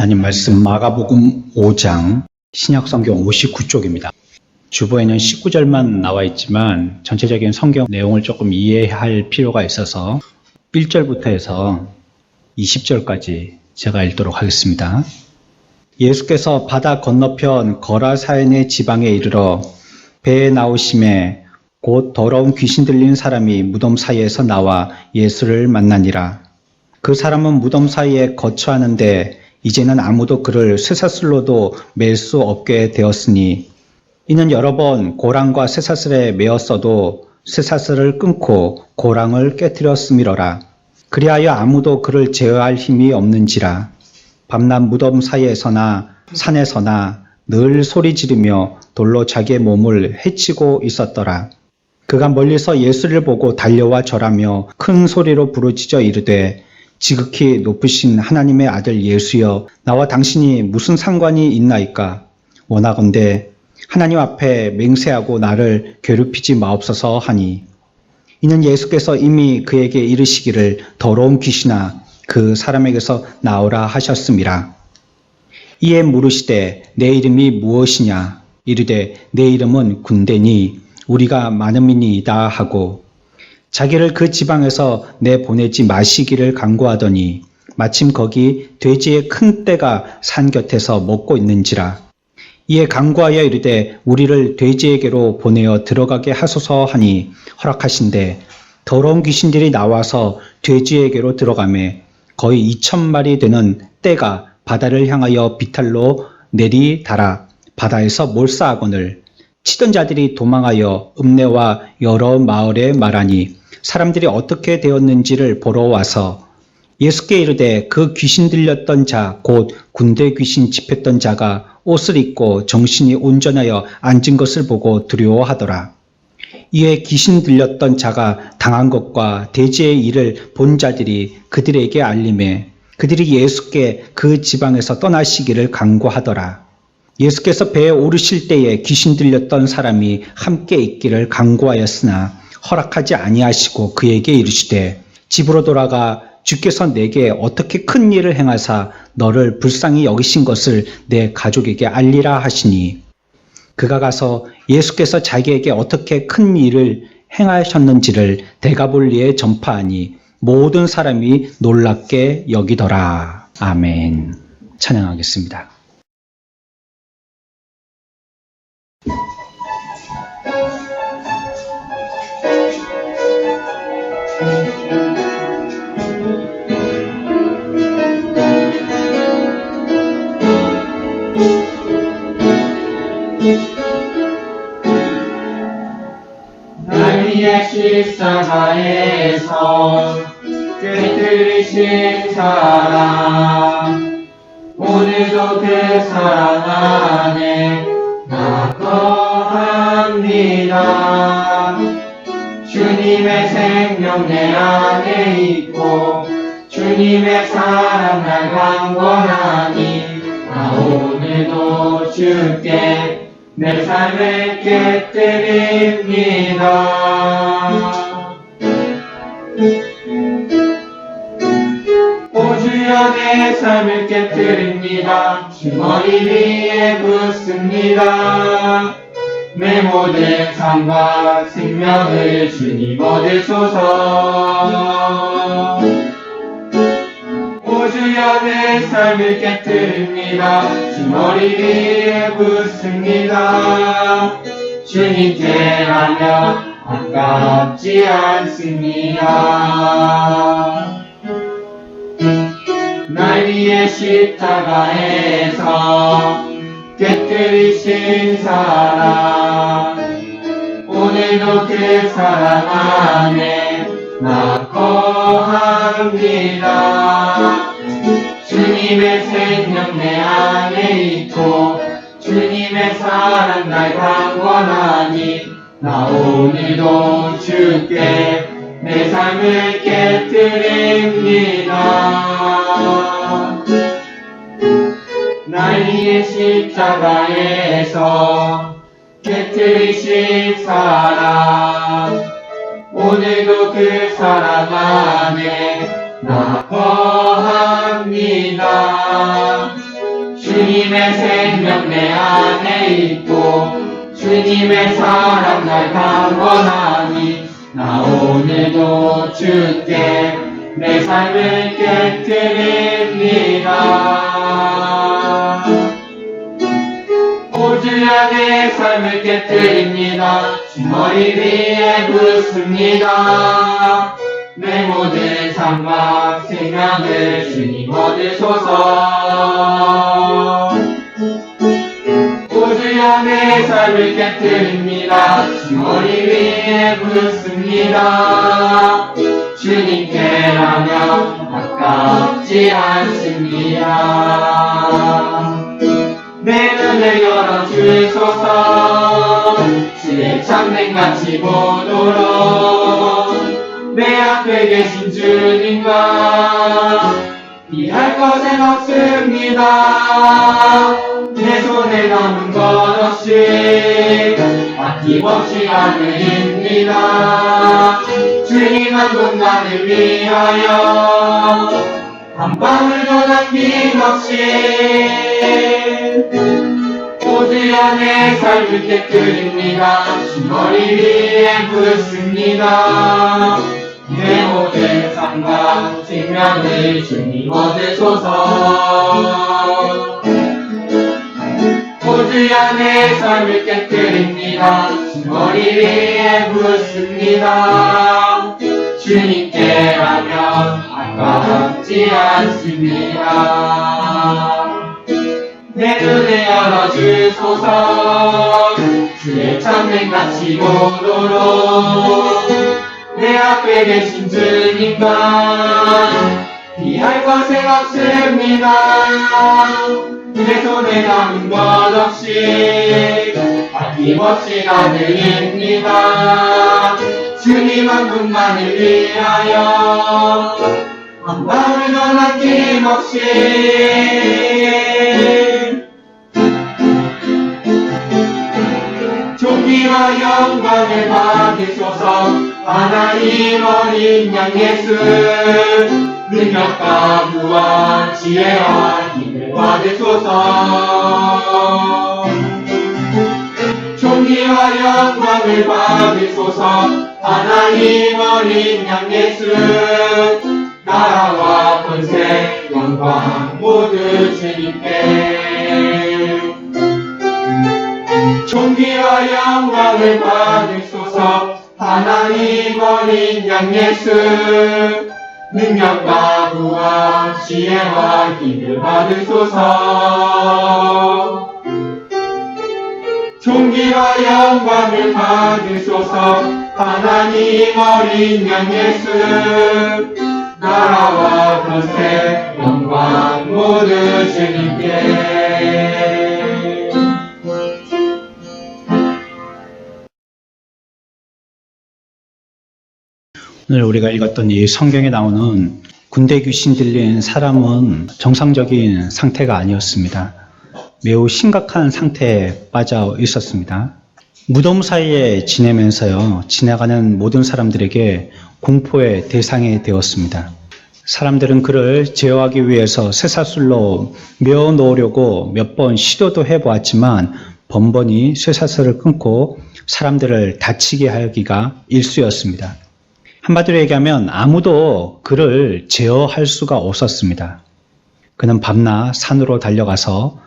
하나님 말씀 마가복음 5장 신약성경 59쪽입니다. 주보에는 19절만 나와 있지만 전체적인 성경 내용을 조금 이해할 필요가 있어서 1절부터 해서 20절까지 제가 읽도록 하겠습니다. 예수께서 바다 건너편 거라사인의 지방에 이르러 배에 나오심에 곧 더러운 귀신 들린 사람이 무덤 사이에서 나와 예수를 만나니라. 그 사람은 무덤 사이에 거처하는데 이제는 아무도 그를 쇠사슬로도 맬 수 없게 되었으니 이는 여러 번 고랑과 쇠사슬에 매었어도 쇠사슬을 끊고 고랑을 깨뜨렸음이러라. 그리하여 아무도 그를 제어할 힘이 없는지라. 밤낮 무덤 사이에서나 산에서나 늘 소리 지르며 돌로 자기의 몸을 해치고 있었더라. 그가 멀리서 예수를 보고 달려와 절하며 큰 소리로 부르짖어 이르되 지극히 높으신 하나님의 아들 예수여, 나와 당신이 무슨 상관이 있나이까? 원하건대 하나님 앞에 맹세하고 나를 괴롭히지 마옵소서 하니, 이는 예수께서 이미 그에게 이르시기를 더러운 귀신아 그 사람에게서 나오라 하셨음이라. 이에 물으시되 내 이름이 무엇이냐? 이르되 내 이름은 군대니 우리가 많음이니이다 하고 자기를 그 지방에서 내보내지 마시기를 간구하더니 마침 거기 돼지의 큰 떼가 산 곁에서 먹고 있는지라. 이에 간구하여 이르되 우리를 돼지에게로 보내어 들어가게 하소서 하니 허락하신대 더러운 귀신들이 나와서 돼지에게로 들어가매 거의 2,000마리 되는 떼가 바다를 향하여 비탈로 내리달아 바다에서 몰사하거늘 치던 자들이 도망하여 읍내와 여러 마을에 말하니 사람들이 어떻게 되었는지를 보러 와서 예수께 이르되 그 귀신 들렸던 자 곧 군대 귀신 집했던 자가 옷을 입고 정신이 온전하여 앉은 것을 보고 두려워하더라. 이에 귀신 들렸던 자가 당한 것과 돼지의 일을 본 자들이 그들에게 알림해 그들이 예수께 그 지방에서 떠나시기를 간구하더라. 예수께서 배에 오르실 때에 귀신 들렸던 사람이 함께 있기를 간구하였으나 허락하지 아니하시고 그에게 이르시되 집으로 돌아가 주께서 내게 어떻게 큰 일을 행하사 너를 불쌍히 여기신 것을 내 가족에게 알리라 하시니 그가 가서 예수께서 자기에게 어떻게 큰 일을 행하셨는지를 데가볼리에 전파하니 모든 사람이 놀랍게 여기더라. 아멘. 찬양하겠습니다. 날 위해 십자가에서 꿰뚫으신 사랑 오늘도 그 사랑 안에 나 거합니다. 주님의 생명 내 안에 있고 주님의 사랑 날 강권하니 나 오늘도 주께 내 삶을 깨뜨립니다. 오 주여 내 삶을 깨뜨립니다. 주 머리 위에 붓습니다. 내 모든 삶과 생명을 주님 얻으소서. 오 주여 내 삶을 깨뜨립니다. 주 머리 위에 붓습니다. 주님께 하면 아깝지 않습니다. 날 위해 십자가에서 깨뜨리신 사랑 오늘도 그 사랑 안에 나 거합니다. 주님의 생명 내 안에 있고 주님의 사랑 날 강권하니 나 오늘도 주께 내 삶을 깨뜨립니다. 날 위해 십자가에서 깨뜨리신 사랑 오늘도 그 사랑 안에 나 거합니다. 주님의 생명 내 안에 있고 주님의 사랑 날 강건하니 나 오늘도 주께 내 삶을 깨뜨립니다. 오 주여 내 삶을 깨뜨립니다. 주 머리 위에 붓습니다. 내 모든 삶과 생명을 주님 얻으소서. 오 주여 내 삶을 깨뜨립니다. 주 머리 위에 붓습니다. 주님께라면 아깝지 않습니다. 내 눈을 열어주소서. 주의 참된같이 보도록 내 앞에 계신 주님과 피할 것은 없습니다. 내 손에 남은 것 없이 아낌없이 하늘입니다. 주님 한 분만을 위하여 한 방울도 남김없이 오 주여 내 삶을 깨뜨립니다. 주 머리 위에 붓습니다. 내 모든 삶과 생명을 주님 얻으소서. 오 주여 내 삶을 깨뜨립니다. 주 머리 위에 붓습니다. 주님께라면 아깝지 않습니다. 내 눈을 열어주소서. 주의 참된같이 보도록 내 앞에 계신 주님과 피할 것은 없습니다. 내 손에 남은 것 없이 아낌없이 가득입니다. 주님 한 분만을 위하여 한 방울도 남김없이 존귀와 영광을 받으소서. 하나님 어린 양 예수 능력과 부와 지혜와 힘을 받으소서. 존귀와 영광을 받으소서. 하나님 어린 양 예수 나라와 권세 영광 모두 주님께. 존귀와 영광을 받으소서. 하나님 어린 양 예수 능력과 부와 지혜와 힘을 받으소서. 존귀와 영광을 받으소서. 하나님 어린 양 예수 나라와 권세 영광 모두 주님께. 오늘 우리가 읽었던 이 성경에 나오는 군대 귀신 들린 사람은 정상적인 상태가 아니었습니다. 매우 심각한 상태에 빠져 있었습니다. 무덤 사이에 지내면서요, 지나가는 모든 사람들에게 공포의 대상이 되었습니다. 사람들은 그를 제어하기 위해서 쇠사슬로 메어 놓으려고 몇 번 시도도 해보았지만 번번이 쇠사슬을 끊고 사람들을 다치게 하기가 일쑤였습니다. 한마디로 얘기하면 아무도 그를 제어할 수가 없었습니다. 그는 밤낮 산으로 달려가서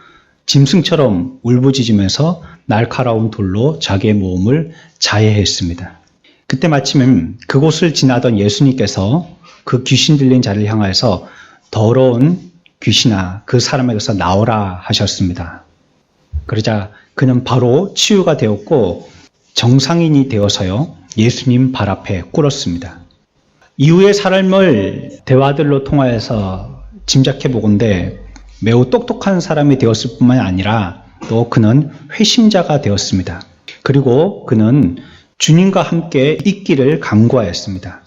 짐승처럼 울부짖으면서 날카로운 돌로 자기의 몸을 자해했습니다. 그때 마침 그곳을 지나던 예수님께서 그 귀신 들린 자를 향하여서 더러운 귀신아 그 사람에게서 나오라 하셨습니다. 그러자 그는 바로 치유가 되었고 정상인이 되어서요 예수님 발 앞에 꿇었습니다. 이후의 삶을 대화들로 통하여서 짐작해 보건대 매우 똑똑한 사람이 되었을 뿐만 아니라 또 그는 회심자가 되었습니다. 그리고 그는 주님과 함께 있기를 간구하였습니다.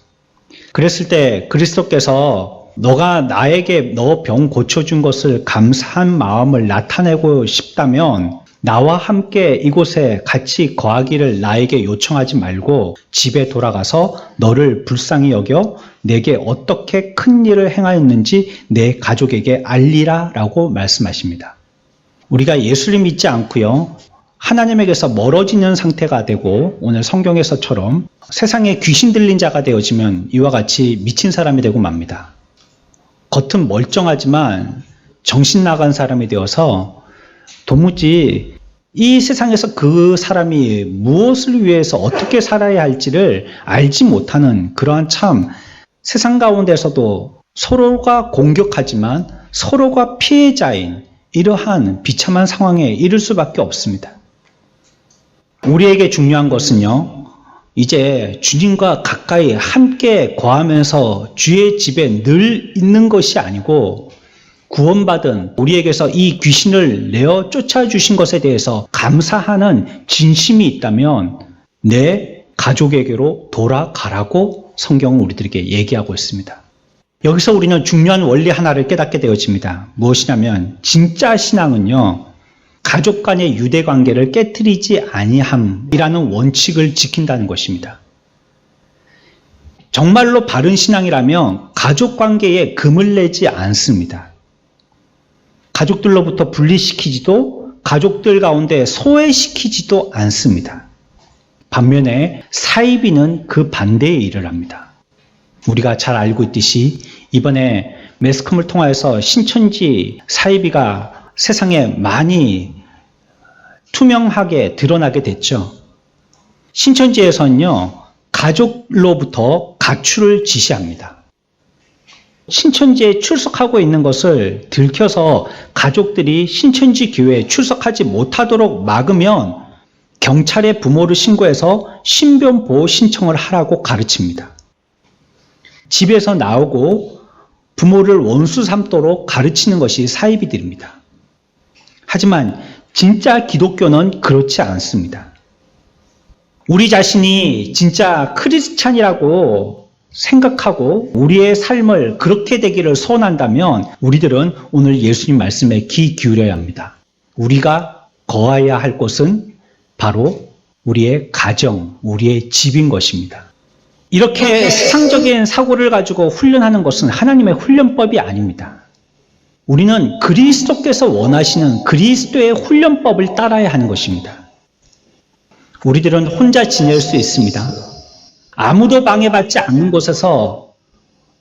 그랬을 때 그리스도께서 너가 나에게 너 병 고쳐준 것을 감사한 마음을 나타내고 싶다면 나와 함께 이곳에 같이 거하기를 나에게 요청하지 말고 집에 돌아가서 너를 불쌍히 여겨 내게 어떻게 큰 일을 행하였는지 내 가족에게 알리라 라고 말씀하십니다. 우리가 예수를 믿지 않고요, 하나님에게서 멀어지는 상태가 되고 오늘 성경에서처럼 세상에 귀신 들린 자가 되어지면 이와 같이 미친 사람이 되고 맙니다. 겉은 멀쩡하지만 정신 나간 사람이 되어서 도무지 이 세상에서 그 사람이 무엇을 위해서 어떻게 살아야 할지를 알지 못하는 그러한 참 세상 가운데서도 서로가 공격하지만 서로가 피해자인 이러한 비참한 상황에 이를 수밖에 없습니다. 우리에게 중요한 것은요, 이제 주님과 가까이 함께 거하면서 주의 집에 늘 있는 것이 아니고 구원받은 우리에게서 이 귀신을 내어 쫓아주신 것에 대해서 감사하는 진심이 있다면 내 가족에게로 돌아가라고 성경은 우리들에게 얘기하고 있습니다. 여기서 우리는 중요한 원리 하나를 깨닫게 되어집니다. 무엇이냐면 진짜 신앙은요, 가족 간의 유대 관계를 깨트리지 아니함이라는 원칙을 지킨다는 것입니다. 정말로 바른 신앙이라면 가족 관계에 금을 내지 않습니다. 가족들로부터 분리시키지도 가족들 가운데 소외시키지도 않습니다. 반면에 사이비는 그 반대의 일을 합니다. 우리가 잘 알고 있듯이 이번에 매스컴을 통하여서 신천지 사이비가 세상에 많이 투명하게 드러나게 됐죠. 신천지에서는요, 가족로부터 가출을 지시합니다. 신천지에 출석하고 있는 것을 들켜서 가족들이 신천지 교회에 출석하지 못하도록 막으면 경찰에 부모를 신고해서 신변보호 신청을 하라고 가르칩니다. 집에서 나오고 부모를 원수 삼도록 가르치는 것이 사이비들입니다. 하지만 진짜 기독교는 그렇지 않습니다. 우리 자신이 진짜 크리스찬이라고 생각하고 우리의 삶을 그렇게 되기를 소원한다면 우리들은 오늘 예수님 말씀에 귀 기울여야 합니다. 우리가 거해야 할 곳은 바로 우리의 가정, 우리의 집인 것입니다. 이렇게 세상적인 사고를 가지고 훈련하는 것은 하나님의 훈련법이 아닙니다. 우리는 그리스도께서 원하시는 그리스도의 훈련법을 따라야 하는 것입니다. 우리들은 혼자 지낼 수 있습니다. 아무도 방해받지 않는 곳에서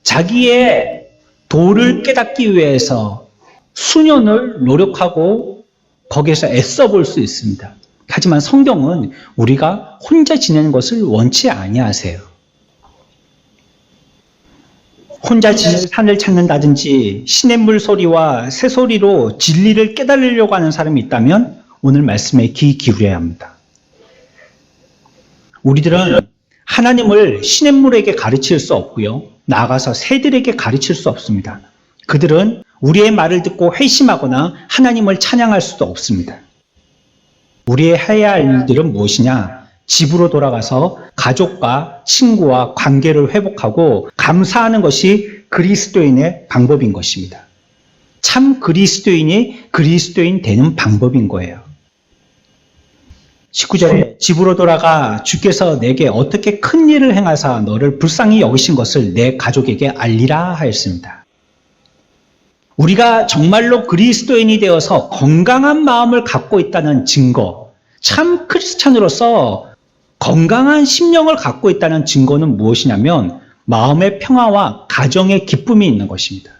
자기의 도를 깨닫기 위해서 수년을 노력하고 거기에서 애써 볼 수 있습니다. 하지만 성경은 우리가 혼자 지내는 것을 원치 아니하세요. 혼자 지낼 산을 찾는다든지 시냇물 소리와 새소리로 진리를 깨달으려고 하는 사람이 있다면 오늘 말씀에 귀 기울여야 합니다. 우리들은 하나님을 시냇물에게 가르칠 수 없고요. 나아가서 새들에게 가르칠 수 없습니다. 그들은 우리의 말을 듣고 회심하거나 하나님을 찬양할 수도 없습니다. 우리의 해야 할 일들은 무엇이냐? 집으로 돌아가서 가족과 친구와 관계를 회복하고 감사하는 것이 그리스도인의 방법인 것입니다. 참 그리스도인이 그리스도인 되는 방법인 거예요. 19절에 집으로 돌아가 주께서 내게 어떻게 큰 일을 행하사 너를 불쌍히 여기신 것을 내 가족에게 알리라 하였습니다. 우리가 정말로 그리스도인이 되어서 건강한 마음을 갖고 있다는 증거, 참 크리스찬으로서 건강한 심령을 갖고 있다는 증거는 무엇이냐면 마음의 평화와 가정의 기쁨이 있는 것입니다.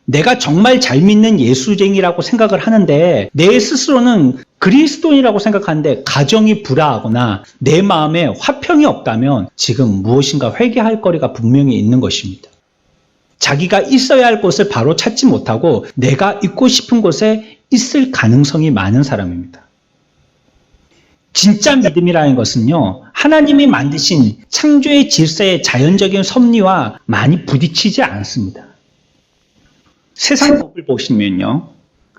내가 정말 잘 믿는 예수쟁이라고 생각을 하는데 내 스스로는 그리스도인이라고 생각하는데 가정이 불화하거나 내 마음에 화평이 없다면 지금 무엇인가 회개할 거리가 분명히 있는 것입니다. 자기가 있어야 할 곳을 바로 찾지 못하고 내가 있고 싶은 곳에 있을 가능성이 많은 사람입니다. 진짜 믿음이라는 것은요, 하나님이 만드신 창조의 질서의 자연적인 섭리와 많이 부딪히지 않습니다. 세상 법을 보시면요,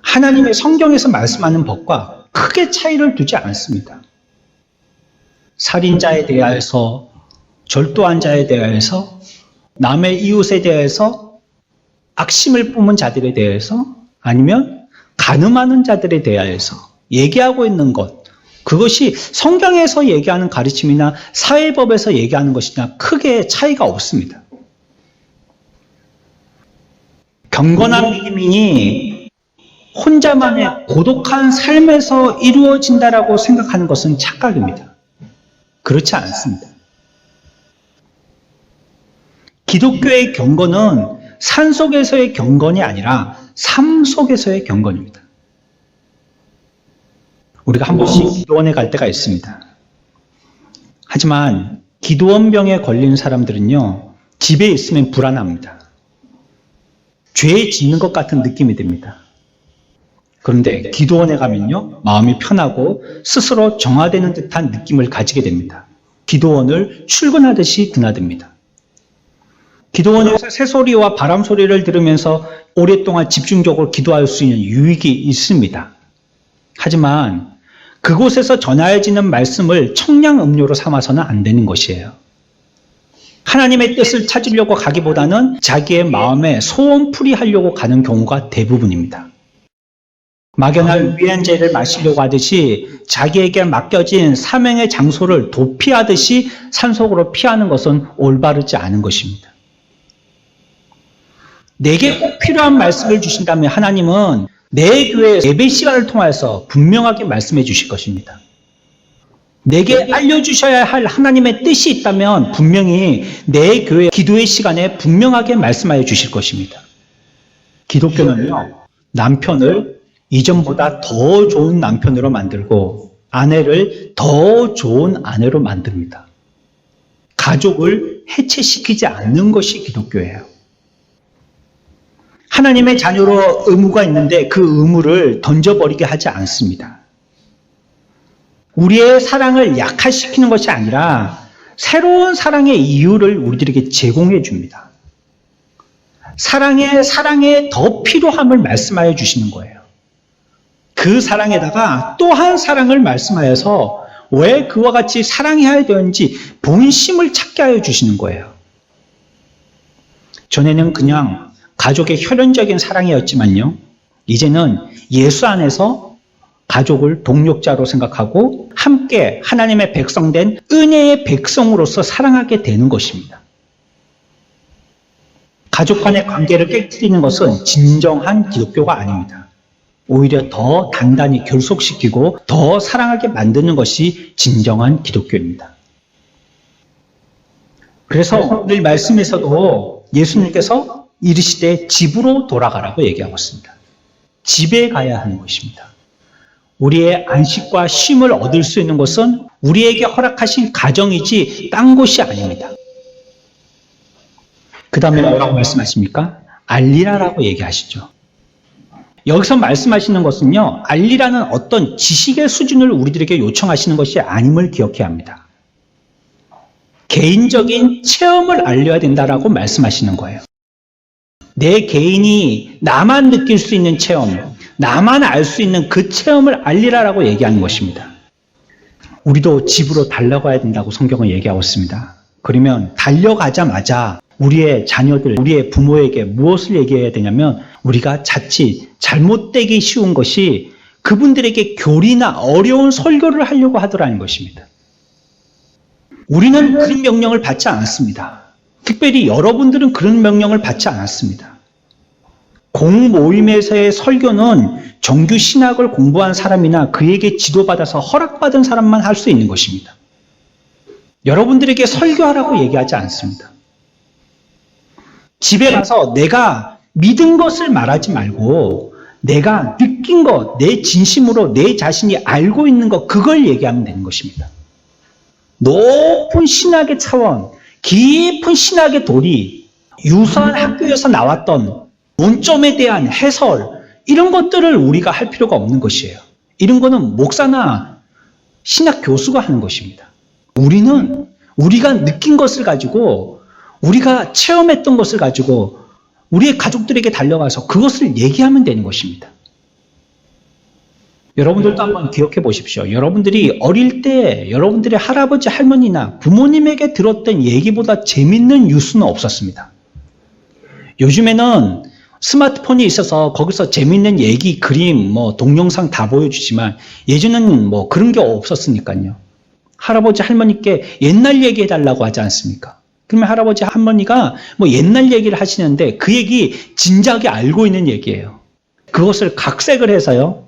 하나님의 성경에서 말씀하는 법과 크게 차이를 두지 않습니다. 살인자에 대하여서, 절도한 자에 대하여서, 남의 이웃에 대해서, 악심을 뿜은 자들에 대해서, 아니면 간음하는 자들에 대하여서 얘기하고 있는 것, 그것이 성경에서 얘기하는 가르침이나 사회법에서 얘기하는 것이나 크게 차이가 없습니다. 경건한 믿음인이 혼자만의 고독한 삶에서 이루어진다라고 생각하는 것은 착각입니다. 그렇지 않습니다. 기독교의 경건은 산속에서의 경건이 아니라 삶 속에서의 경건입니다. 우리가 한 번씩 기도원에 갈 때가 있습니다. 하지만 기도원병에 걸린 사람들은요, 집에 있으면 불안합니다. 죄 짓는 것 같은 느낌이 듭니다. 그런데 기도원에 가면요, 마음이 편하고 스스로 정화되는 듯한 느낌을 가지게 됩니다. 기도원을 출근하듯이 드나듭니다. 기도원에서 새소리와 바람소리를 들으면서 오랫동안 집중적으로 기도할 수 있는 유익이 있습니다. 하지만 그곳에서 전하여지는 말씀을 청량음료로 삼아서는 안 되는 것이에요. 하나님의 뜻을 찾으려고 가기보다는 자기의 마음에 소원풀이 하려고 가는 경우가 대부분입니다. 막연한 위안제를 마시려고 하듯이 자기에게 맡겨진 사명의 장소를 도피하듯이 산속으로 피하는 것은 올바르지 않은 것입니다. 내게 꼭 필요한 말씀을 주신다면 하나님은 내 교회 예배 시간을 통해서 분명하게 말씀해 주실 것입니다. 내게 알려주셔야 할 하나님의 뜻이 있다면 분명히 내 교회 기도의 시간에 분명하게 말씀하여 주실 것입니다. 기독교는요, 남편을 이전보다 더 좋은 남편으로 만들고 아내를 더 좋은 아내로 만듭니다. 가족을 해체시키지 않는 것이 기독교예요. 하나님의 자녀로 의무가 있는데 그 의무를 던져버리게 하지 않습니다. 우리의 사랑을 약화시키는 것이 아니라 새로운 사랑의 이유를 우리들에게 제공해 줍니다. 사랑의 더 필요함을 말씀하여 주시는 거예요. 그 사랑에다가 또 한 사랑을 말씀하여서 왜 그와 같이 사랑해야 되는지 본심을 찾게 하여 주시는 거예요. 전에는 그냥 가족의 혈연적인 사랑이었지만요, 이제는 예수 안에서 가족을 동력자로 생각하고 함께 하나님의 백성된 은혜의 백성으로서 사랑하게 되는 것입니다. 가족 간의 관계를 깨뜨리는 것은 진정한 기독교가 아닙니다. 오히려 더 단단히 결속시키고 더 사랑하게 만드는 것이 진정한 기독교입니다. 그래서 오늘 말씀에서도 예수님께서 이르시되 집으로 돌아가라고 얘기하고 있습니다. 집에 가야 하는 것입니다. 우리의 안식과 쉼을 얻을 수 있는 것은 우리에게 허락하신 가정이지 딴 곳이 아닙니다. 그 다음에 뭐라고 말씀하십니까? 알리라라고 얘기하시죠. 여기서 말씀하시는 것은요, 알리라는 어떤 지식의 수준을 우리들에게 요청하시는 것이 아님을 기억해야 합니다. 개인적인 체험을 알려야 된다라고 말씀하시는 거예요. 내 개인이 나만 느낄 수 있는 체험, 나만 알 수 있는 그 체험을 알리라라고 얘기하는 것입니다. 우리도 집으로 달려가야 된다고 성경은 얘기하고 있습니다. 그러면 달려가자마자 우리의 자녀들, 우리의 부모에게 무엇을 얘기해야 되냐면 우리가 자칫 잘못되기 쉬운 것이 그분들에게 교리나 어려운 설교를 하려고 하더라는 것입니다. 우리는 그런 명령을 받지 않았습니다. 특별히 여러분들은 그런 명령을 받지 않았습니다. 공모임에서의 설교는 정규 신학을 공부한 사람이나 그에게 지도받아서 허락받은 사람만 할 수 있는 것입니다. 여러분들에게 설교하라고 얘기하지 않습니다. 집에 가서 내가 믿은 것을 말하지 말고 내가 느낀 것, 내 진심으로 내 자신이 알고 있는 것, 그걸 얘기하면 되는 것입니다. 높은 신학의 차원, 깊은 신학의 도리, 유사한 학교에서 나왔던 논점에 대한 해설, 이런 것들을 우리가 할 필요가 없는 것이에요. 이런 거는 목사나 신학 교수가 하는 것입니다. 우리는 우리가 느낀 것을 가지고, 우리가 체험했던 것을 가지고 우리의 가족들에게 달려가서 그것을 얘기하면 되는 것입니다. 여러분들도 한번 기억해 보십시오. 여러분들이 어릴 때 여러분들의 할아버지, 할머니나 부모님에게 들었던 얘기보다 재밌는 뉴스는 없었습니다. 요즘에는 스마트폰이 있어서 거기서 재밌는 얘기, 그림, 동영상 다 보여주지만 예전에는 그런 게 없었으니까요. 할아버지, 할머니께 옛날 얘기해 달라고 하지 않습니까? 그러면 할아버지, 할머니가 옛날 얘기를 하시는데 그 얘기 진작에 알고 있는 얘기예요. 그것을 각색을 해서요,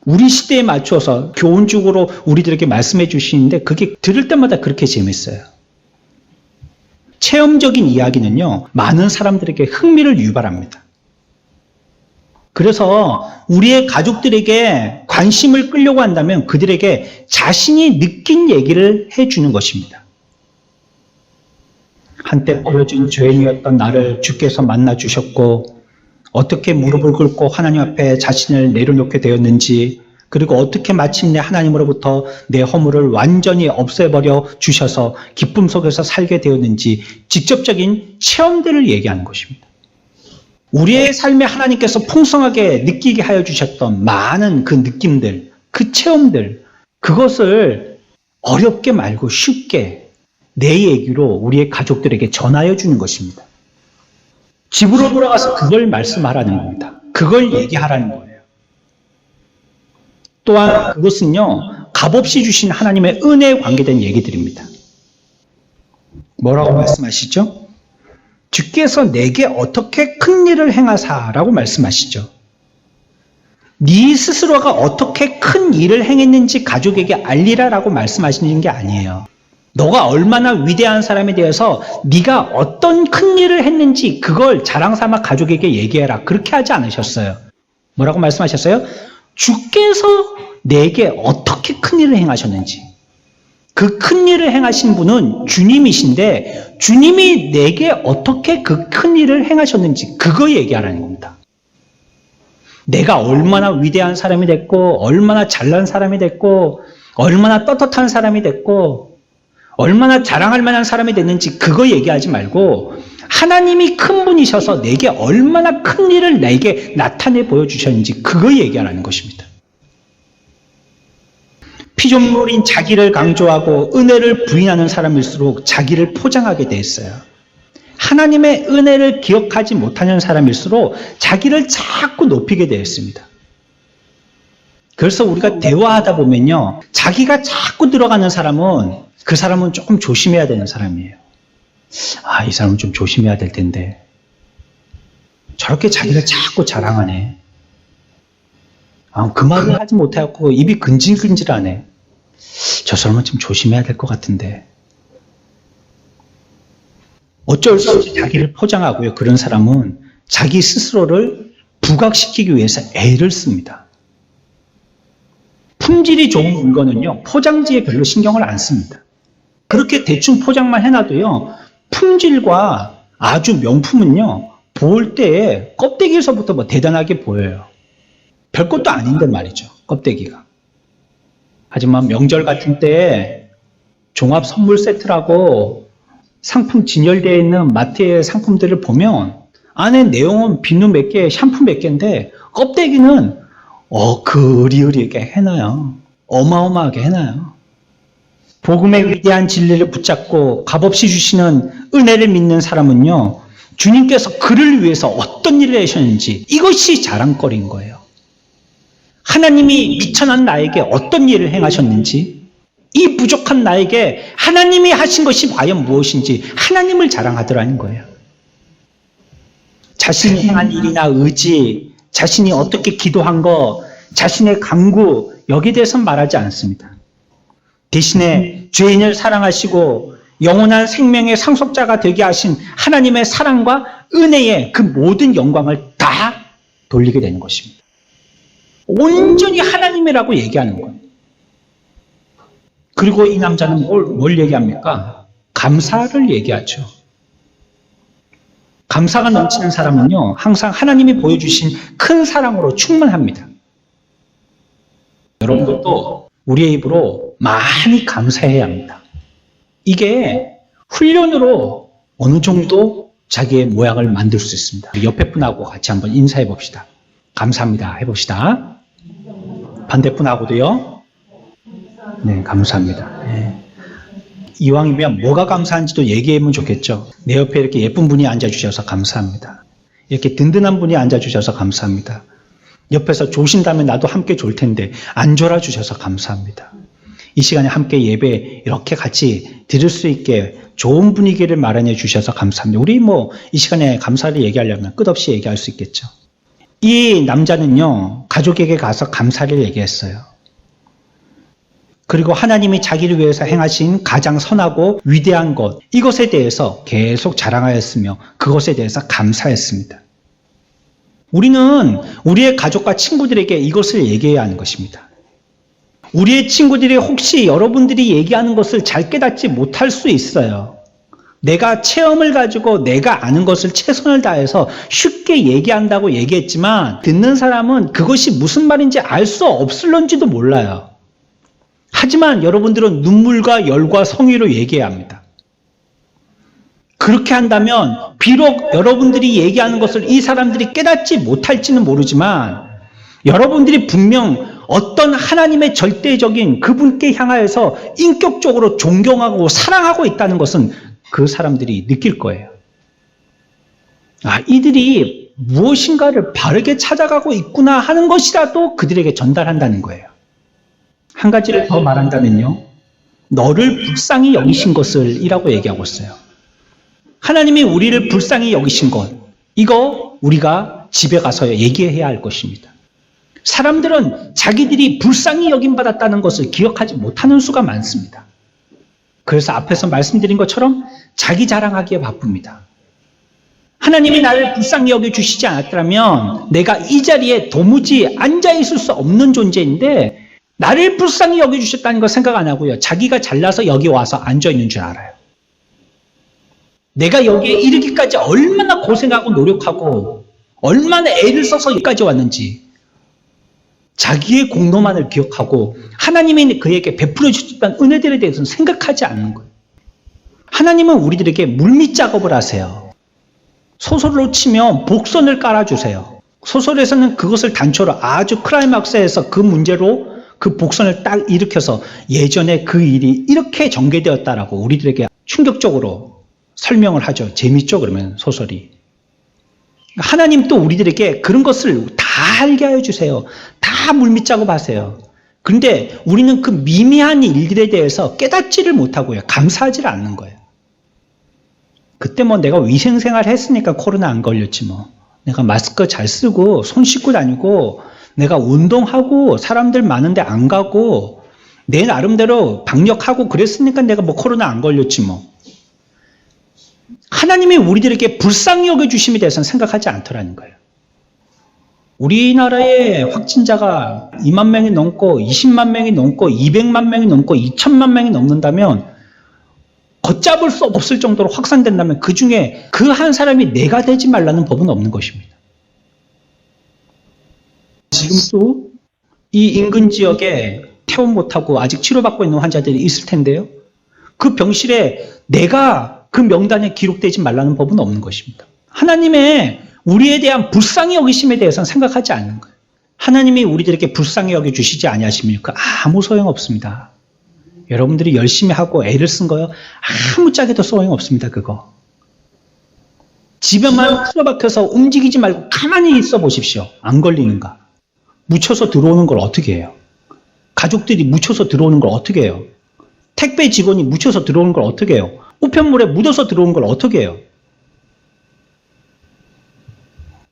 우리 시대에 맞춰서 교훈적으로 우리들에게 말씀해 주시는데 그게 들을 때마다 그렇게 재밌어요. 체험적인 이야기는요, 많은 사람들에게 흥미를 유발합니다. 그래서 우리의 가족들에게 관심을 끌려고 한다면 그들에게 자신이 느낀 얘기를 해주는 것입니다. 한때 버려진 죄인이었던 나를 주께서 만나주셨고 어떻게 무릎을 꿇고 하나님 앞에 자신을 내려놓게 되었는지, 그리고 어떻게 마침내 하나님으로부터 내 허물을 완전히 없애버려 주셔서 기쁨 속에서 살게 되었는지 직접적인 체험들을 얘기하는 것입니다. 우리의 삶에 하나님께서 풍성하게 느끼게 하여 주셨던 많은 그 느낌들, 그 체험들, 그것을 어렵게 말고 쉽게 내 얘기로 우리의 가족들에게 전하여 주는 것입니다. 집으로 돌아가서 그걸 말씀하라는 겁니다. 그걸 얘기하라는 거예요. 또한 그것은요, 값없이 주신 하나님의 은혜에 관계된 얘기들입니다. 뭐라고 말씀하시죠? 주께서 내게 어떻게 큰 일을 행하사라고 말씀하시죠. 네 스스로가 어떻게 큰 일을 행했는지 가족에게 알리라라고 말씀하시는 게 아니에요. 너가 얼마나 위대한 사람에 대해서 네가 어떤 큰 일을 했는지 그걸 자랑 삼아 가족에게 얘기해라. 그렇게 하지 않으셨어요. 뭐라고 말씀하셨어요? 주께서 내게 어떻게 큰 일을 행하셨는지. 그 큰 일을 행하신 분은 주님이신데 주님이 내게 어떻게 그 큰 일을 행하셨는지 그거 얘기하라는 겁니다. 내가 얼마나 위대한 사람이 됐고 얼마나 잘난 사람이 됐고 얼마나 떳떳한 사람이 됐고 얼마나 자랑할 만한 사람이 됐는지 그거 얘기하지 말고 하나님이 큰 분이셔서 내게 얼마나 큰 일을 내게 나타내 보여주셨는지 그거 얘기하라는 것입니다. 피조물인 자기를 강조하고 은혜를 부인하는 사람일수록 자기를 포장하게 돼 있어요. 하나님의 은혜를 기억하지 못하는 사람일수록 자기를 자꾸 높이게 되어 있습니다. 그래서 우리가 대화하다 보면요, 자기가 자꾸 들어가는 사람은 그 사람은 조금 조심해야 되는 사람이에요. 아, 이 사람은 좀 조심해야 될 텐데. 저렇게 자기를 자꾸 자랑하네. 아, 그 말을 하지 못해갖고 입이 근질근질하네. 저 사람은 좀 조심해야 될 것 같은데. 어쩔 수 없이 자기를 포장하고요. 그런 사람은 자기 스스로를 부각시키기 위해서 애를 씁니다. 품질이 좋은 물건은요, 포장지에 별로 신경을 안 씁니다. 그렇게 대충 포장만 해놔도요, 품질과 아주 명품은요, 볼 때에 껍데기에서부터 뭐 대단하게 보여요. 별것도 아닌데 말이죠, 껍데기가. 하지만 명절 같은 때에 종합 선물 세트라고 상품 진열되어 있는 마트의 상품들을 보면 안에 내용은 비누 몇 개, 샴푸 몇 개인데 껍데기는 그리으리게 해놔요. 어마어마하게 해놔요. 복음의 위대한 진리를 붙잡고 값없이 주시는 은혜를 믿는 사람은요, 주님께서 그를 위해서 어떤 일을 하셨는지 이것이 자랑거리인 거예요. 하나님이 미천한 나에게 어떤 일을 행하셨는지, 이 부족한 나에게 하나님이 하신 것이 과연 무엇인지 하나님을 자랑하더라는 거예요. 자신이 행한 일이나 의지, 자신이 어떻게 기도한 거, 자신의 강구, 여기에 대해서는 말하지 않습니다. 대신에 죄인을 사랑하시고 영원한 생명의 상속자가 되게 하신 하나님의 사랑과 은혜의 그 모든 영광을 다 돌리게 되는 것입니다. 온전히 하나님이라고 얘기하는 거예요. 그리고 이 남자는 뭘 얘기합니까? 감사를 얘기하죠. 감사가 넘치는 사람은요, 항상 하나님이 보여주신 큰 사랑으로 충만합니다. 여러분들도 우리의 입으로 많이 감사해야 합니다. 이게 훈련으로 어느 정도 자기의 모양을 만들 수 있습니다. 옆에 분하고 같이 한번 인사해 봅시다. 감사합니다. 해봅시다. 반대분하고도요. 네, 감사합니다. 네. 이왕이면 뭐가 감사한지도 얘기하면 좋겠죠. 내 옆에 이렇게 예쁜 분이 앉아주셔서 감사합니다. 이렇게 든든한 분이 앉아주셔서 감사합니다. 옆에서 조신다면 나도 함께 졸 텐데 안 졸아주셔서 감사합니다. 이 시간에 함께 예배 이렇게 같이 드릴 수 있게 좋은 분위기를 마련해 주셔서 감사합니다. 우리 이 시간에 감사를 얘기하려면 끝없이 얘기할 수 있겠죠. 이 남자는요, 가족에게 가서 감사를 얘기했어요. 그리고 하나님이 자기를 위해서 행하신 가장 선하고 위대한 것, 이것에 대해서 계속 자랑하였으며 그것에 대해서 감사했습니다. 우리는 우리의 가족과 친구들에게 이것을 얘기해야 하는 것입니다. 우리의 친구들이 혹시 여러분들이 얘기하는 것을 잘 깨닫지 못할 수 있어요. 내가 체험을 가지고 내가 아는 것을 최선을 다해서 쉽게 얘기한다고 얘기했지만 듣는 사람은 그것이 무슨 말인지 알 수 없을런지도 몰라요. 하지만 여러분들은 눈물과 열과 성의로 얘기해야 합니다. 그렇게 한다면 비록 여러분들이 얘기하는 것을 이 사람들이 깨닫지 못할지는 모르지만 여러분들이 분명 어떤 하나님의 절대적인 그분께 향하여서 인격적으로 존경하고 사랑하고 있다는 것은 그 사람들이 느낄 거예요. 이들이 무엇인가를 바르게 찾아가고 있구나 하는 것이라도 그들에게 전달한다는 거예요. 한 가지를 더 말한다면요. 너를 불쌍히 여기신 것을 이라고 얘기하고 있어요. 하나님이 우리를 불쌍히 여기신 것, 이거 우리가 집에 가서 얘기해야 할 것입니다. 사람들은 자기들이 불쌍히 여김받았다는 것을 기억하지 못하는 수가 많습니다. 그래서 앞에서 말씀드린 것처럼 자기 자랑하기에 바쁩니다. 하나님이 나를 불쌍히 여겨주시지 않았더라면 내가 이 자리에 도무지 앉아있을 수 없는 존재인데 나를 불쌍히 여겨주셨다는 거 생각 안 하고요. 자기가 잘나서 여기 와서 앉아있는 줄 알아요. 내가 여기에 이르기까지 얼마나 고생하고 노력하고 얼마나 애를 써서 여기까지 왔는지 자기의 공로만을 기억하고 하나님이 그에게 베풀어 주셨던 은혜들에 대해서는 생각하지 않는 거예요. 하나님은 우리들에게 물밑 작업을 하세요. 소설로 치면 복선을 깔아주세요. 소설에서는 그것을 단초로 아주 클라이막스에서 그 문제로 그 복선을 딱 일으켜서 예전에 그 일이 이렇게 전개되었다라고 우리들에게 충격적으로 설명을 하죠. 재밌죠, 그러면 소설이. 하나님 또 우리들에게 그런 것을 다 알게 하여 주세요. 다 물밑 작업하세요. 그런데 우리는 그 미미한 일들에 대해서 깨닫지를 못하고요. 감사하지를 않는 거예요. 그때 뭐 내가 위생생활 했으니까 코로나 안 걸렸지 뭐. 내가 마스크 잘 쓰고 손 씻고 다니고 내가 운동하고 사람들 많은데 안 가고 내 나름대로 방역하고 그랬으니까 내가 뭐 코로나 안 걸렸지 뭐. 하나님이 우리들에게 불쌍히 여겨주심에 대해서는 생각하지 않더라는 거예요. 우리나라의 확진자가 2만 명이 넘고 20만 명이 넘고 200만 명이 넘고 2천만 명이 넘는다면 걷잡을 수 없을 정도로 확산된다면 그 중에 그 한 사람이 내가 되지 말라는 법은 없는 것입니다. 지금도 이 인근 지역에 퇴원 못하고 아직 치료받고 있는 환자들이 있을 텐데요. 그 병실에 내가 그 명단에 기록되지 말라는 법은 없는 것입니다. 하나님의 우리에 대한 불쌍히 여기심에 대해서는 생각하지 않는 거예요. 하나님이 우리들에게 불쌍히 여겨주시지 아니하십니까? 아무 소용없습니다. 여러분들이 열심히 하고 애를 쓴 거요. 아무짝에도 소용없습니다. 그거. 집에만 틀어박혀서 움직이지 말고 가만히 있어 보십시오. 안 걸리는가? 묻혀서 들어오는 걸 어떻게 해요? 가족들이 묻혀서 들어오는 걸 어떻게 해요? 택배 직원이 묻혀서 들어오는 걸 어떻게 해요? 우편물에 묻어서 들어오는 걸 어떻게 해요?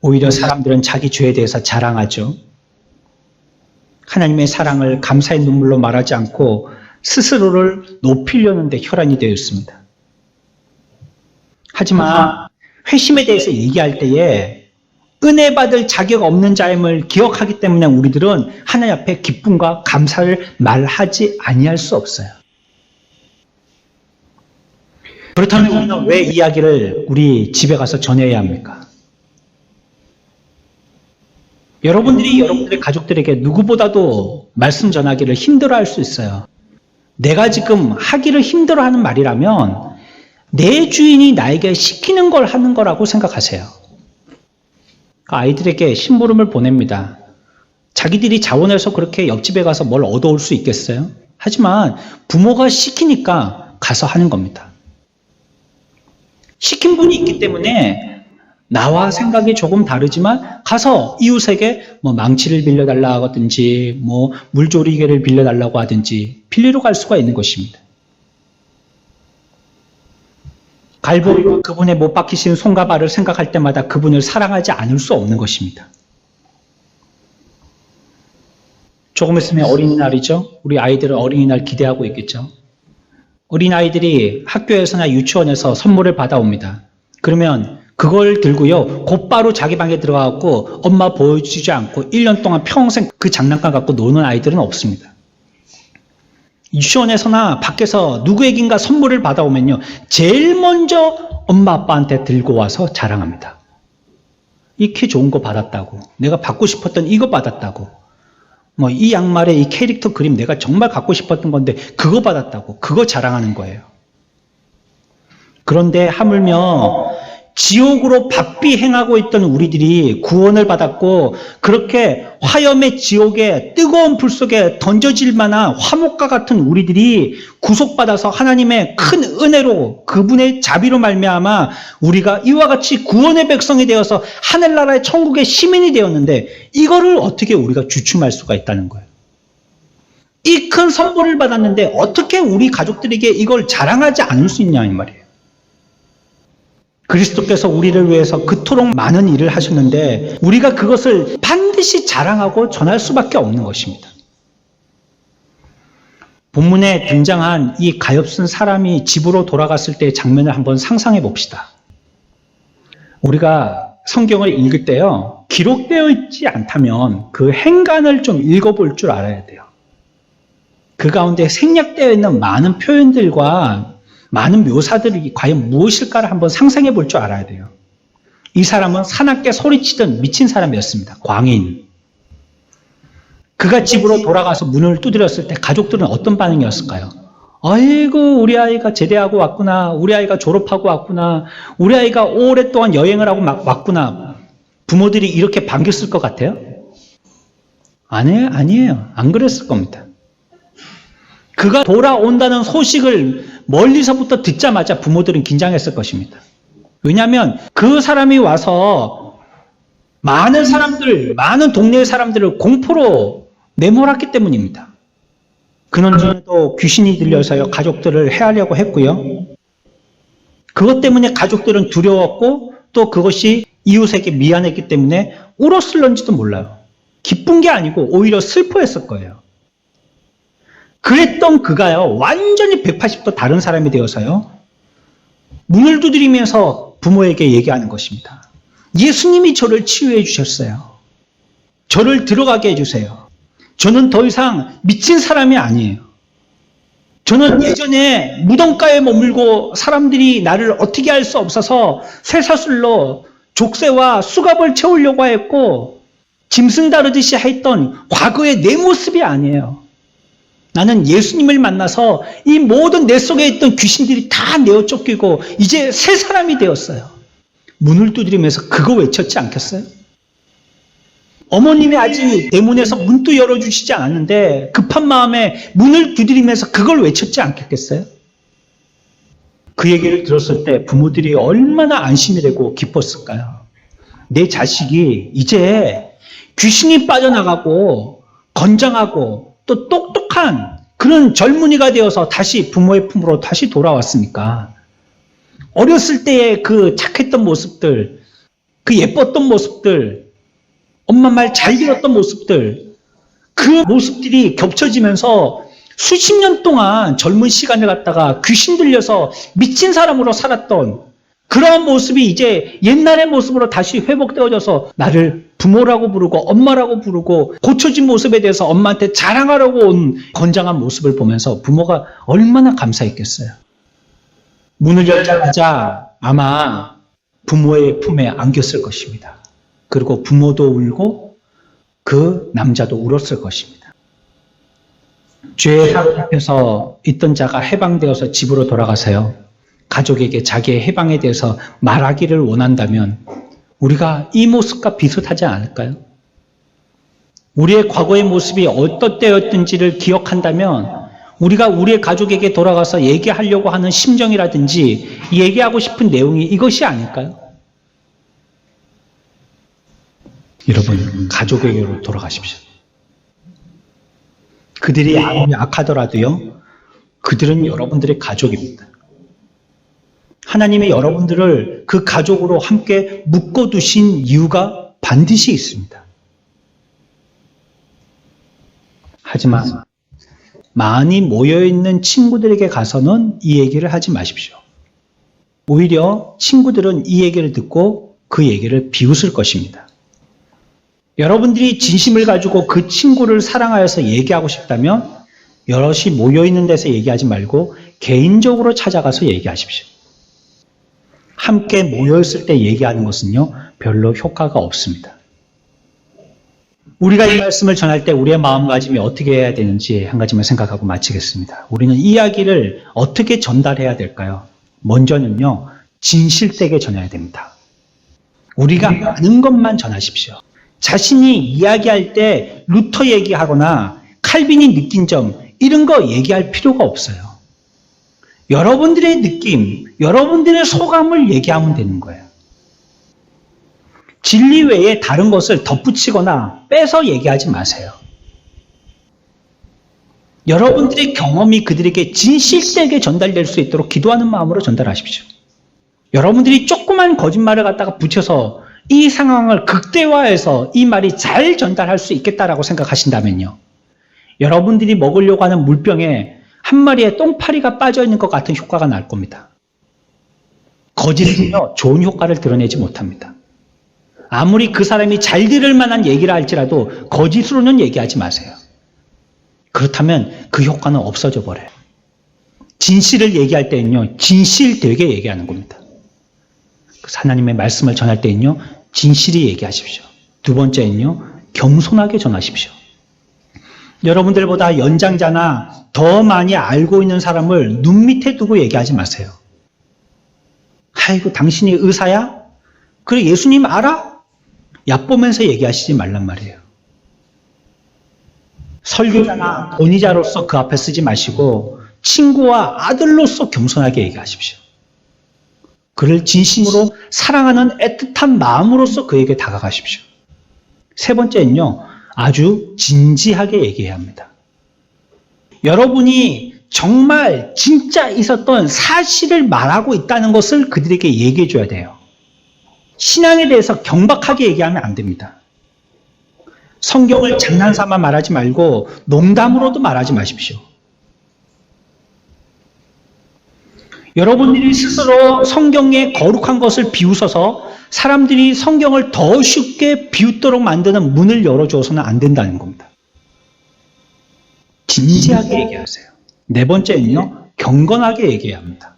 오히려 사람들은 자기 죄에 대해서 자랑하죠. 하나님의 사랑을 감사의 눈물로 말하지 않고 스스로를 높이려는 데 혈안이 되어 있습니다. 하지만 회심에 대해서 얘기할 때에 은혜 받을 자격 없는 자임을 기억하기 때문에 우리들은 하나님 앞에 기쁨과 감사를 말하지 아니할 수 없어요. 그렇다면 우리는 왜 이야기를 우리 집에 가서 전해야 합니까? 여러분들이 여러분들의 가족들에게 누구보다도 말씀 전하기를 힘들어할 수 있어요. 내가 지금 하기를 힘들어하는 말이라면 내 주인이 나에게 시키는 걸 하는 거라고 생각하세요. 아이들에게 심부름을 보냅니다. 자기들이 자원해서 그렇게 옆집에 가서 뭘 얻어올 수 있겠어요? 하지만 부모가 시키니까 가서 하는 겁니다. 시킨 분이 있기 때문에 나와 생각이 조금 다르지만 가서 이웃에게 뭐 망치를 빌려달라고 하든지 뭐 물조리개를 빌려달라고 하든지 빌리러 갈 수가 있는 것입니다. 갈보리로 그분의 못 박히신 손과 발을 생각할 때마다 그분을 사랑하지 않을 수 없는 것입니다. 조금 있으면 어린이날이죠. 우리 아이들은 어린이날 기대하고 있겠죠. 어린아이들이 학교에서나 유치원에서 선물을 받아옵니다. 그러면 그걸 들고요, 곧바로 자기 방에 들어가고 엄마 보여주지 않고 1년 동안 평생 그 장난감 갖고 노는 아이들은 없습니다. 유치원에서나 밖에서 누구에겐가 선물을 받아오면요, 제일 먼저 엄마 아빠한테 들고 와서 자랑합니다. 이렇게 좋은 거 받았다고, 내가 받고 싶었던 이거 받았다고, 뭐 이 양말에 이 캐릭터 그림 내가 정말 갖고 싶었던 건데 그거 받았다고, 그거 자랑하는 거예요. 그런데 하물며 지옥으로 바삐 행하고 있던 우리들이 구원을 받았고, 그렇게 화염의 지옥에 뜨거운 불 속에 던져질 만한 화목과 같은 우리들이 구속받아서 하나님의 큰 은혜로 그분의 자비로 말미암아 우리가 이와 같이 구원의 백성이 되어서 하늘나라의 천국의 시민이 되었는데, 이거를 어떻게 우리가 주춤할 수가 있다는 거예요. 이 큰 선물을 받았는데 어떻게 우리 가족들에게 이걸 자랑하지 않을 수 있냐 이 말이에요. 그리스도께서 우리를 위해서 그토록 많은 일을 하셨는데 우리가 그것을 반드시 자랑하고 전할 수밖에 없는 것입니다. 본문에 등장한 이 가엾은 사람이 집으로 돌아갔을 때의 장면을 한번 상상해 봅시다. 우리가 성경을 읽을 때요, 기록되어 있지 않다면 그 행간을 좀 읽어볼 줄 알아야 돼요. 그 가운데 생략되어 있는 많은 표현들과 많은 묘사들이 과연 무엇일까를 한번 상상해 볼 줄 알아야 돼요. 이 사람은 사납게 소리치던 미친 사람이었습니다. 광인. 그가 집으로 돌아가서 문을 두드렸을 때 가족들은 어떤 반응이었을까요? 아이고, 우리 아이가 제대하고 왔구나. 우리 아이가 졸업하고 왔구나. 우리 아이가 오랫동안 여행을 하고 막 왔구나. 부모들이 이렇게 반겼을 것 같아요? 아니에요. 안 그랬을 겁니다. 그가 돌아온다는 소식을 멀리서부터 듣자마자 부모들은 긴장했을 것입니다. 왜냐하면 그 사람이 와서 많은 사람들, 많은 동네의 사람들을 공포로 내몰았기 때문입니다. 그런데도 귀신이 들려서요, 가족들을 해하려고 했고요. 그것 때문에 가족들은 두려웠고 또 그것이 이웃에게 미안했기 때문에 울었을런지도 몰라요. 기쁜 게 아니고 오히려 슬퍼했을 거예요. 그랬던 그가요, 완전히 180도 다른 사람이 되어서요, 문을 두드리면서 부모에게 얘기하는 것입니다. 예수님이 저를 치유해 주셨어요. 저를 들어가게 해주세요. 저는 더 이상 미친 사람이 아니에요. 저는 예전에 무덤가에 머물고 사람들이 나를 어떻게 할 수 없어서 쇠사슬로 족쇄와 수갑을 채우려고 했고 짐승 다루듯이 했던 과거의 내 모습이 아니에요. 나는 예수님을 만나서 이 모든 내 속에 있던 귀신들이 다 내어 쫓기고 이제 새 사람이 되었어요. 문을 두드리면서 그거 외쳤지 않겠어요? 어머님이 아직 내 문에서 문도 열어주시지 않았는데 급한 마음에 문을 두드리면서 그걸 외쳤지 않겠어요? 그 얘기를 들었을 때 부모들이 얼마나 안심이 되고 기뻤을까요? 내 자식이 이제 귀신이 빠져나가고 건장하고 또 똑똑한 그런 젊은이가 되어서 다시 부모의 품으로 다시 돌아왔으니까 어렸을 때의 그 착했던 모습들, 그 예뻤던 모습들, 엄마 말 잘 들었던 모습들, 그 모습들이 겹쳐지면서 수십 년 동안 젊은 시간을 갖다가 귀신 들려서 미친 사람으로 살았던 그러한 모습이 이제 옛날의 모습으로 다시 회복되어져서 나를 부모라고 부르고 엄마라고 부르고 고쳐진 모습에 대해서 엄마한테 자랑하려고 온 건장한 모습을 보면서 부모가 얼마나 감사했겠어요. 문을 열자마자 아마 부모의 품에 안겼을 것입니다. 그리고 부모도 울고 그 남자도 울었을 것입니다. 죄의 사로잡혀서 있던 자가 해방되어서 집으로 돌아가서요, 가족에게 자기의 해방에 대해서 말하기를 원한다면 우리가 이 모습과 비슷하지 않을까요? 우리의 과거의 모습이 어떤 때였든지를 기억한다면 우리가 우리의 가족에게 돌아가서 얘기하려고 하는 심정이라든지 얘기하고 싶은 내용이 이것이 아닐까요? 여러분, 가족에게로 돌아가십시오. 그들이 아무리 악하더라도요, 그들은 여러분들의 가족입니다. 하나님이 여러분들을 그 가족으로 함께 묶어두신 이유가 반드시 있습니다. 하지만 많이 모여있는 친구들에게 가서는 이 얘기를 하지 마십시오. 오히려 친구들은 이 얘기를 듣고 그 얘기를 비웃을 것입니다. 여러분들이 진심을 가지고 그 친구를 사랑하여서 얘기하고 싶다면 여럿이 모여있는 데서 얘기하지 말고 개인적으로 찾아가서 얘기하십시오. 함께 모여있을 때 얘기하는 것은요, 별로 효과가 없습니다. 우리가 이 말씀을 전할 때 우리의 마음가짐이 어떻게 해야 되는지 한 가지만 생각하고 마치겠습니다. 우리는 이야기를 어떻게 전달해야 될까요? 먼저는요, 진실되게 전해야 됩니다. 우리가 아는 것만 전하십시오. 자신이 이야기할 때 루터 얘기하거나 칼빈이 느낀 점 이런 거 얘기할 필요가 없어요. 여러분들의 느낌, 여러분들의 소감을 얘기하면 되는 거예요. 진리 외에 다른 것을 덧붙이거나 빼서 얘기하지 마세요. 여러분들의 경험이 그들에게 진실되게 전달될 수 있도록 기도하는 마음으로 전달하십시오. 여러분들이 조그만 거짓말을 갖다가 붙여서 이 상황을 극대화해서 이 말이 잘 전달할 수 있겠다라고 생각하신다면요. 여러분들이 먹으려고 하는 물병에 한 마리의 똥파리가 빠져있는 것 같은 효과가 날 겁니다. 거짓은요, 좋은 효과를 드러내지 못합니다. 아무리 그 사람이 잘 들을 만한 얘기를 할지라도 거짓으로는 얘기하지 마세요. 그렇다면 그 효과는 없어져 버려요. 진실을 얘기할 때는요, 진실되게 얘기하는 겁니다. 하나님의 말씀을 전할 때는요, 진실이 얘기하십시오. 두 번째는요, 겸손하게 전하십시오. 여러분들보다 연장자나 더 많이 알고 있는 사람을 눈 밑에 두고 얘기하지 마세요. 아이고, 당신이 의사야? 그래, 예수님 알아? 얕보면서 얘기하시지 말란 말이에요. 설교자나 권위자로서 그 앞에 쓰지 마시고 친구와 아들로서 겸손하게 얘기하십시오. 그를 진심으로 사랑하는 애틋한 마음으로서 그에게 다가가십시오. 세 번째는요, 아주 진지하게 얘기해야 합니다. 여러분이 정말 진짜 있었던 사실을 말하고 있다는 것을 그들에게 얘기해 줘야 돼요. 신앙에 대해서 경박하게 얘기하면 안 됩니다. 성경을 장난삼아 말하지 말고 농담으로도 말하지 마십시오. 여러분들이 스스로 성경의 거룩한 것을 비웃어서 사람들이 성경을 더 쉽게 비웃도록 만드는 문을 열어주어서는 안 된다는 겁니다. 진지하게 얘기하세요. 네 번째는요, 경건하게 얘기해야 합니다.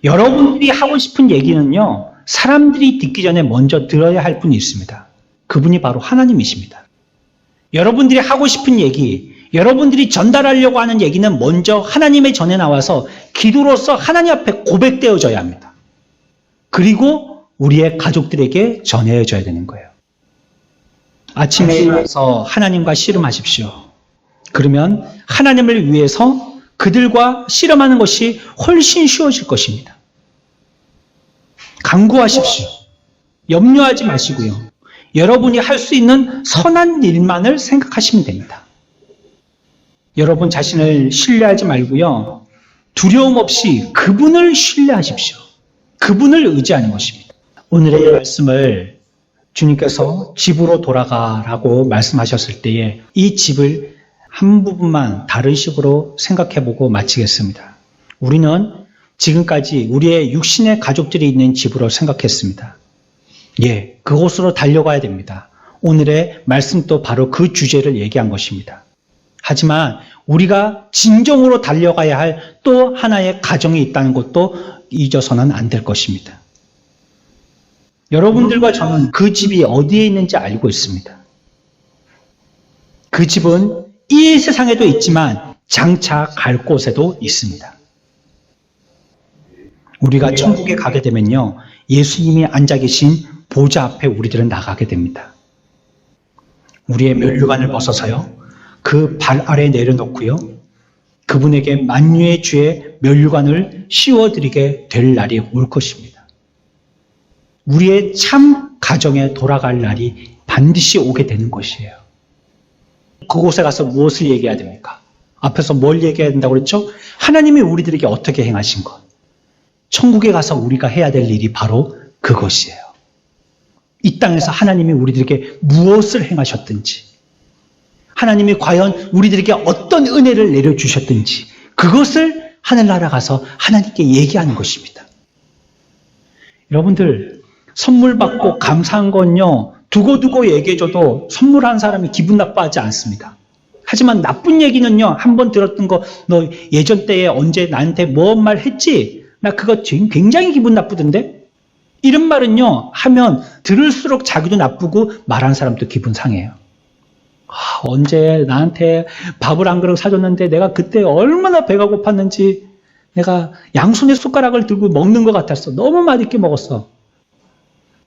여러분들이 하고 싶은 얘기는요, 사람들이 듣기 전에 먼저 들어야 할 분이 있습니다. 그분이 바로 하나님이십니다. 여러분들이 하고 싶은 얘기, 여러분들이 전달하려고 하는 얘기는 먼저 하나님의 전에 나와서 기도로서 하나님 앞에 고백되어져야 합니다. 그리고 우리의 가족들에게 전해져야 되는 거예요. 아침에 일어나서 하나님과 씨름하십시오. 그러면 하나님을 위해서 그들과 씨름하는 것이 훨씬 쉬워질 것입니다. 간구하십시오. 염려하지 마시고요. 여러분이 할 수 있는 선한 일만을 생각하시면 됩니다. 여러분 자신을 신뢰하지 말고요. 두려움 없이 그분을 신뢰하십시오. 그분을 의지하는 것입니다. 오늘의 말씀을 주님께서 집으로 돌아가라고 말씀하셨을 때에 이 집을 한 부분만 다른 식으로 생각해보고 마치겠습니다. 우리는 지금까지 우리의 육신의 가족들이 있는 집으로 생각했습니다. 예, 그곳으로 달려가야 됩니다. 오늘의 말씀도 바로 그 주제를 얘기한 것입니다. 하지만 우리가 진정으로 달려가야 할 또 하나의 가정이 있다는 것도 잊어서는 안 될 것입니다. 여러분들과 저는 그 집이 어디에 있는지 알고 있습니다. 그 집은 이 세상에도 있지만 장차 갈 곳에도 있습니다. 우리가 천국에 가게 되면요, 예수님이 앉아 계신 보좌 앞에 우리들은 나가게 됩니다. 우리의 면류관을 벗어서요, 그 발 아래 내려놓고요, 그분에게 만유의 주의 면류관을 씌워드리게 될 날이 올 것입니다. 우리의 참 가정에 돌아갈 날이 반드시 오게 되는 것이에요. 그곳에 가서 무엇을 얘기해야 됩니까? 앞에서 뭘 얘기해야 된다고 그랬죠? 하나님이 우리들에게 어떻게 행하신 것. 천국에 가서 우리가 해야 될 일이 바로 그것이에요. 이 땅에서 하나님이 우리들에게 무엇을 행하셨든지, 하나님이 과연 우리들에게 어떤 은혜를 내려주셨든지 그것을 하늘나라 가서 하나님께 얘기하는 것입니다. 여러분들, 선물 받고 감사한 건요, 두고두고 얘기해줘도 선물한 사람이 기분 나빠하지 않습니다. 하지만 나쁜 얘기는요, 한번 들었던 거, 너 예전 때에 언제 나한테 뭔 말 했지? 나 그거 굉장히 기분 나쁘던데? 이런 말은요, 하면 들을수록 자기도 나쁘고 말한 사람도 기분 상해요. 언제 나한테 밥을 한 그릇 사줬는데 내가 그때 얼마나 배가 고팠는지 내가 양손에 숟가락을 들고 먹는 것 같았어. 너무 맛있게 먹었어.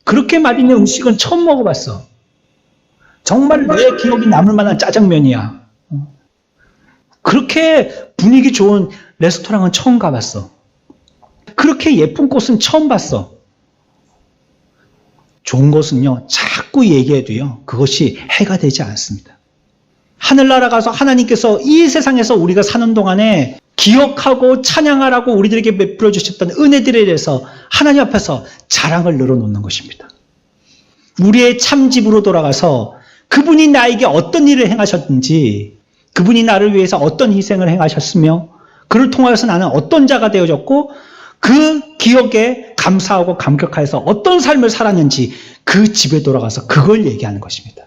그렇게 맛있는 음식은 처음 먹어봤어. 정말 내 기억이 남을 만한 짜장면이야. 그렇게 분위기 좋은 레스토랑은 처음 가봤어. 그렇게 예쁜 꽃은 처음 봤어. 좋은 것은요, 자꾸 얘기해도요, 그것이 해가 되지 않습니다. 하늘나라 가서 하나님께서 이 세상에서 우리가 사는 동안에 기억하고 찬양하라고 우리들에게 베풀어 주셨던 은혜들에 대해서 하나님 앞에서 자랑을 늘어놓는 것입니다. 우리의 참 집으로 돌아가서 그분이 나에게 어떤 일을 행하셨든지, 그분이 나를 위해서 어떤 희생을 행하셨으며, 그를 통하여서 나는 어떤 자가 되어졌고, 그 기억에 감사하고 감격하여서 어떤 삶을 살았는지 그 집에 돌아가서 그걸 얘기하는 것입니다.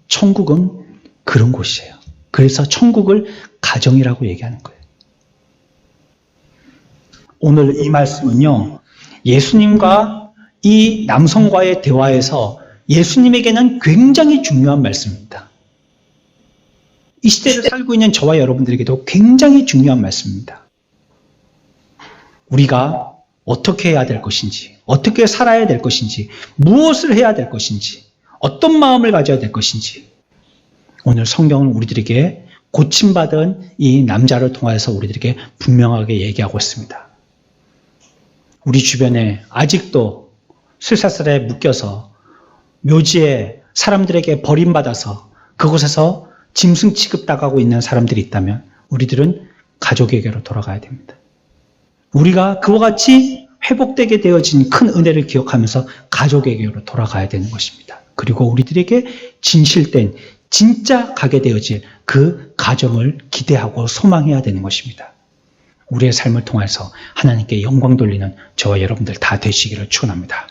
천국은 그런 곳이에요. 그래서 천국을 가정이라고 얘기하는 거예요. 오늘 이 말씀은요, 예수님과 이 남성과의 대화에서 예수님에게는 굉장히 중요한 말씀입니다. 이 시대를 살고 있는 저와 여러분들에게도 굉장히 중요한 말씀입니다. 우리가 어떻게 해야 될 것인지, 어떻게 살아야 될 것인지, 무엇을 해야 될 것인지, 어떤 마음을 가져야 될 것인지, 오늘 성경은 우리들에게 고침받은 이 남자를 통해서 우리들에게 분명하게 얘기하고 있습니다. 우리 주변에 아직도 쇠사슬에 묶여서 묘지에 사람들에게 버림받아서 그곳에서 짐승 취급당하고 있는 사람들이 있다면 우리들은 가족에게로 돌아가야 됩니다. 우리가 그와 같이 회복되게 되어진 큰 은혜를 기억하면서 가족에게로 돌아가야 되는 것입니다. 그리고 우리들에게 진실된 진짜 가게 되어질 그 가정을 기대하고 소망해야 되는 것입니다. 우리의 삶을 통해서 하나님께 영광 돌리는 저와 여러분들 다 되시기를 축원합니다.